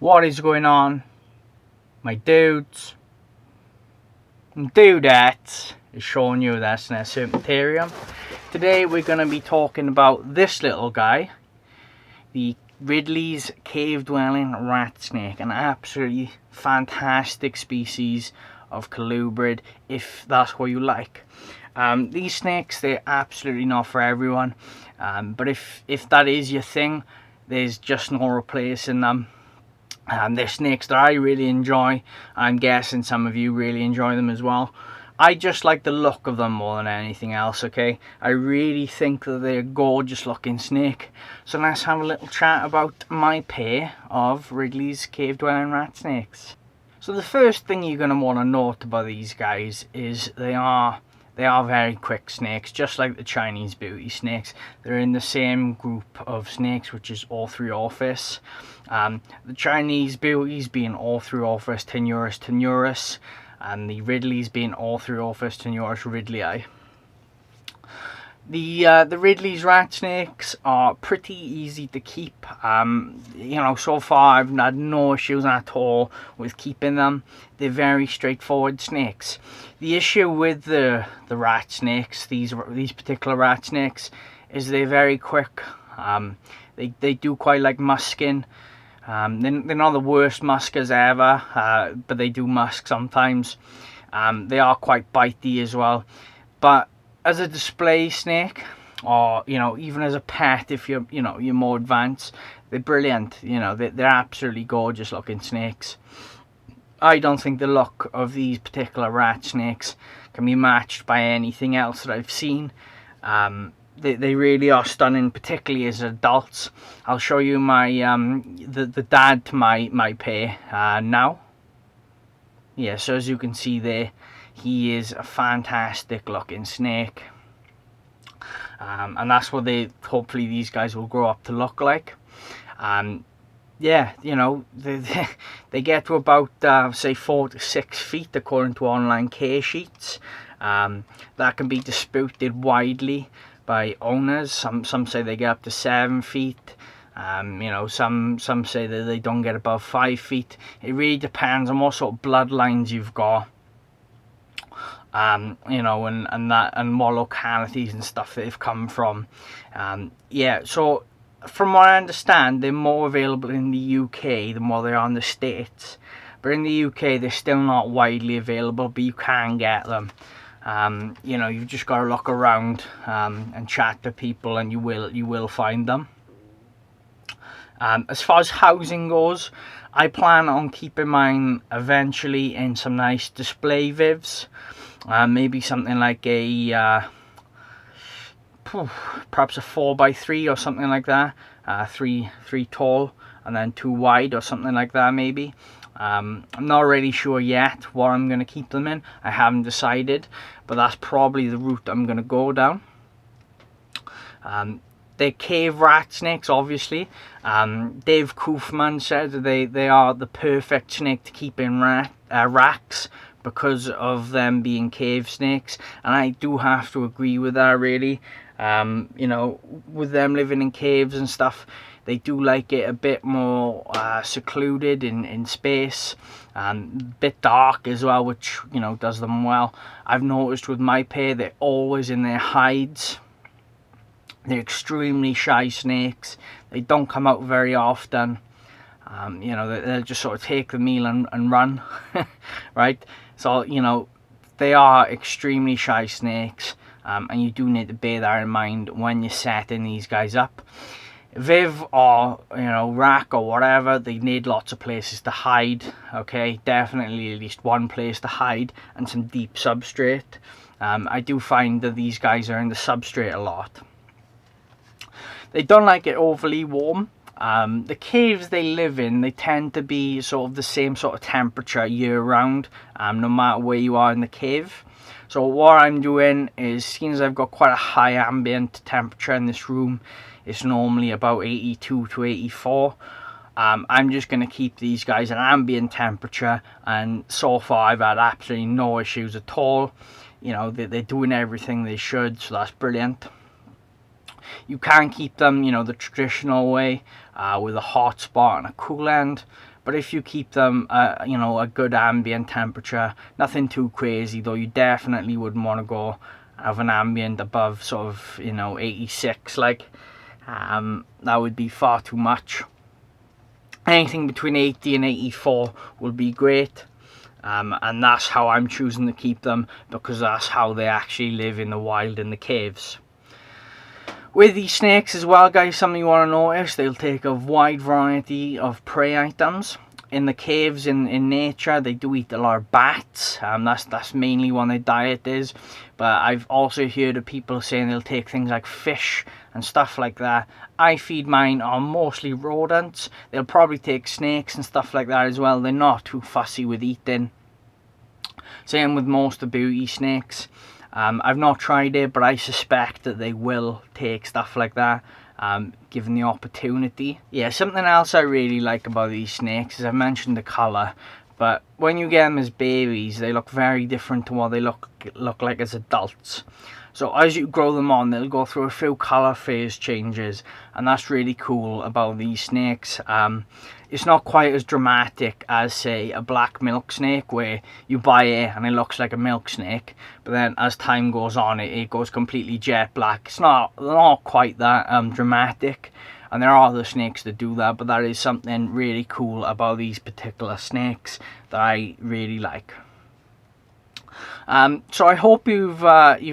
What is going on, my dudes and dudettes? Is showing you that's in a Serpentarium. Today we're going to be talking about this little guy, the Ridley's cave-dwelling rat snake, an absolutely fantastic species of colubrid, if that's what you like. These snakes, they're absolutely not for everyone, but if that is your thing, there's just no replacing them. They're snakes that I really enjoy. I'm guessing some of you really enjoy them as well. I just like the look of them more than anything else, okay? I really think that they're a gorgeous looking snake. So let's have a little chat about my pair of Ridley's cave-dwelling rat snakes. So the first thing you're going to want to note about these guys is they are very quick snakes, just like the Chinese beauty snakes. They're in the same group of snakes, which is Othriophis. The Chinese beauties being Othriophis taeniurus, and the Ridleys being Othriophis taeniurus ridley. The Ridley's rat snakes are pretty easy to keep. So far I've had no issues at all with keeping them. They're very straightforward snakes. The issue with the rat snakes, these particular rat snakes, is they're very quick. They do quite like musking. They're not the worst muskers ever, but they do musk sometimes. They are quite bitey as well, but as a display snake, or even as a pet, if you're more advanced, they're brilliant. They're absolutely gorgeous looking snakes. I don't think the look of these particular rat snakes can be matched by anything else that I've seen. They really are stunning, particularly as adults. I'll show you my the dad to my pair now. Yeah, so as you can see there, he is a fantastic looking snake, and that's what hopefully these guys will grow up to look like. Yeah, they get to about say 4 to 6 feet according to online care sheets. That can be disputed widely by owners. Some say they get up to 7 feet. Some say that they don't get above 5 feet. It really depends on what sort of bloodlines you've got. And what localities and stuff they've come from. So from what I understand, they're more available in the UK than what they are in the States. But in the UK, they're still not widely available, but you can get them. You've just got to look around and chat to people, and you will find them. As far as housing goes, I plan on keeping mine eventually in some nice display vivs. Maybe something like perhaps a 4x3 or something like that. Three tall and then 2 wide or something like that maybe. I'm not really sure yet what I'm going to keep them in. I haven't decided, but that's probably the route I'm going to go down. They're cave rat snakes, obviously. Dave Koofman said that they are the perfect snake to keep in racks because of them being cave snakes, and I do have to agree with that, really. With them living in caves and stuff, they do like it a bit more secluded in space, and a bit dark as well, which does them well. I've noticed with my pair, they're always in their hides. They're extremely shy snakes. They don't come out very often. They'll just sort of take the meal and run, right? So, they are extremely shy snakes, and you do need to bear that in mind when you're setting these guys up. Viv or, rack or whatever, they need lots of places to hide, okay? Definitely at least one place to hide and some deep substrate. I do find that these guys are in the substrate a lot. They don't like it overly warm. The caves they live in, they tend to be sort of the same sort of temperature year round, no matter where you are in the cave. So what I'm doing is, seeing as I've got quite a high ambient temperature in this room, it's normally about 82 to 84. I'm just going to keep these guys at ambient temperature, and so far I've had absolutely no issues at all. They're doing everything they should, so that's brilliant. You can keep them, the traditional way, with a hot spot and a cool end, but if you keep them you know, a good ambient temperature, nothing too crazy though, you definitely wouldn't want to go have an ambient above sort of, you know, 86, like that would be far too much. Anything between 80 and 84 will be great. And that's how I'm choosing to keep them, because that's how they actually live in the wild in the caves. With these snakes as well, guys, something you want to notice, they'll take a wide variety of prey items. In the caves, in nature, they do eat a lot of bats. That's mainly what their diet is. But I've also heard of people saying they'll take things like fish and stuff like that. I feed mine on mostly rodents. They'll probably take snakes and stuff like that as well. They're not too fussy with eating. Same with most of the beauty snakes. I've not tried it, but I suspect that they will take stuff like that, given the opportunity. Yeah, something else I really like about these snakes is I mentioned the colour, but when you get them as babies, they look very different to what they look like as adults. So as you grow them on, they'll go through a few colour phase changes, and that's really cool about these snakes. It's not quite as dramatic as, say, a black milk snake, where you buy it and it looks like a milk snake, but then as time goes on, it goes completely jet black. It's not quite that dramatic, and there are other snakes that do that, but that is something really cool about these particular snakes that I really like. So I hope you've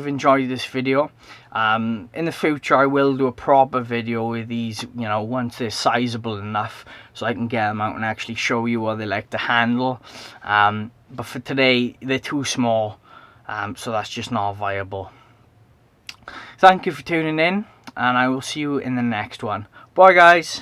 enjoyed this video. In the future, I will do a proper video with these, you know, once they're sizable enough, so I can get them out and actually show you what they like to handle. But for today, they're too small, so that's just not viable. Thank you for tuning in, and I will see you in the next one. Bye, guys.